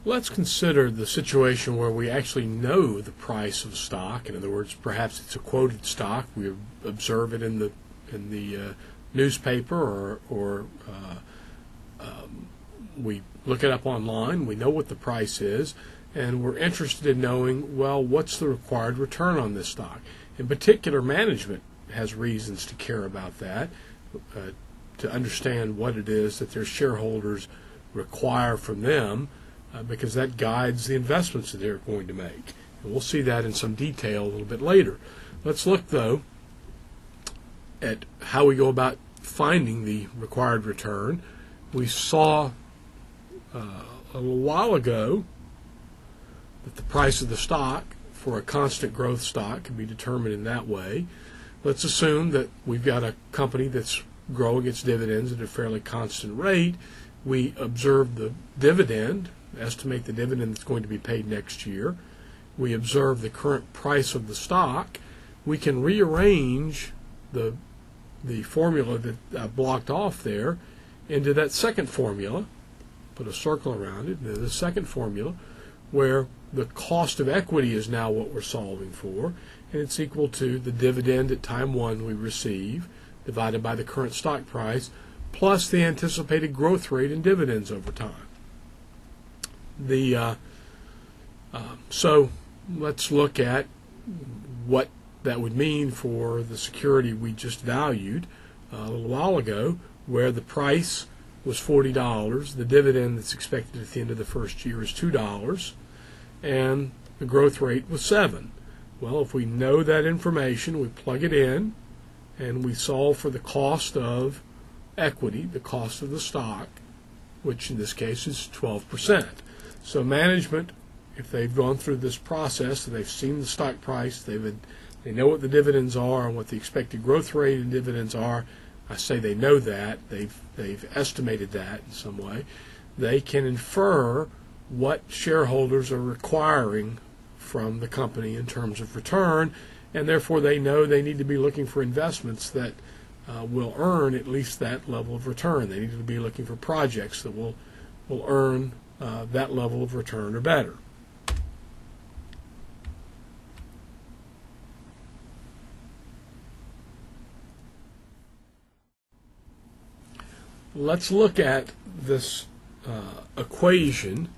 Let's consider the situation where we actually know the price of stock. In other words, perhaps it's a quoted stock. We observe it in the newspaper, or we look it up online. We know what the price is, and we're interested in knowing, well, what's the required return on this stock? In particular, management has reasons to care about that, to understand what it is that their shareholders require from them, because that guides the investments that they're going to make. And we'll see that in some detail a little bit later. Let's look, though, at how we go about finding the required return. We saw a little while ago that the price of the stock for a constant growth stock can be determined in that way. Let's assume that we've got a company that's growing its dividends at a fairly constant rate. We observe the dividend, estimate the dividend that's going to be paid next year. We observe the current price of the stock. We can rearrange the formula that I blocked off there into that second formula, put a circle around it, the second formula, where the cost of equity is now what we're solving for, and it's equal to the dividend at time one we receive divided by the current stock price plus the anticipated growth rate in dividends over time. So let's look at what that would mean for the security we just valued a little while ago, where the price was $40, the dividend that's expected at the end of the first year is $2, and the growth rate was 7. Well, if we know that information, we plug it in, and we solve for the cost of equity, the cost of the stock, which in this case is 12%. So management, if they've gone through this process and they've seen the stock price, they know what the dividends are and what the expected growth rate in dividends are. I say they know that, they've estimated that in some way. They can infer what shareholders are requiring from the company in terms of return, and therefore they know they need to be looking for investments that will earn at least that level of return. They need to be looking for projects that will earn that level of return or better. Let's look at this equation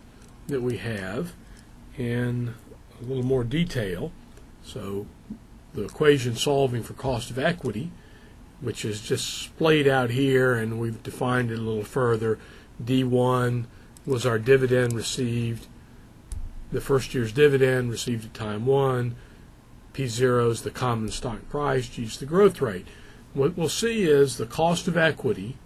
that we have in a little more detail. So the equation solving for cost of equity, which is just splayed out here, and we've defined it a little further. D1 was our dividend received, the first year's dividend received at time 1. P0 is the common stock price, G is the growth rate. What we'll see is the cost of equity,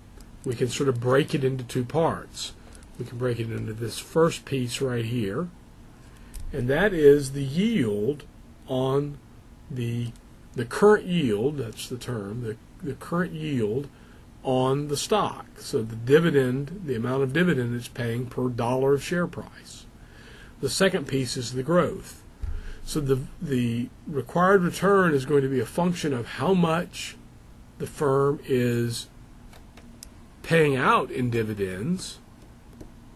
we can sort of break it into two parts. We can break it into this first piece right here, and that is the yield on the current yield, that's the term, the current yield on the stock. So the dividend, the amount of dividend it's paying per dollar of share price. The second piece is the growth. So the required return is going to be a function of how much the firm is paying out in dividends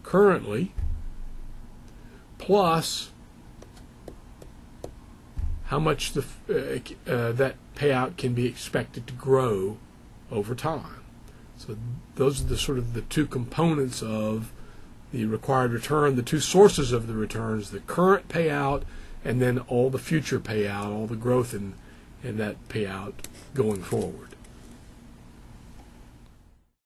currently, plus how much that payout can be expected to grow over time. So those are the sort of the two components of the required return, the two sources of the returns, the current payout and then all the future payout, all the growth in that payout going forward.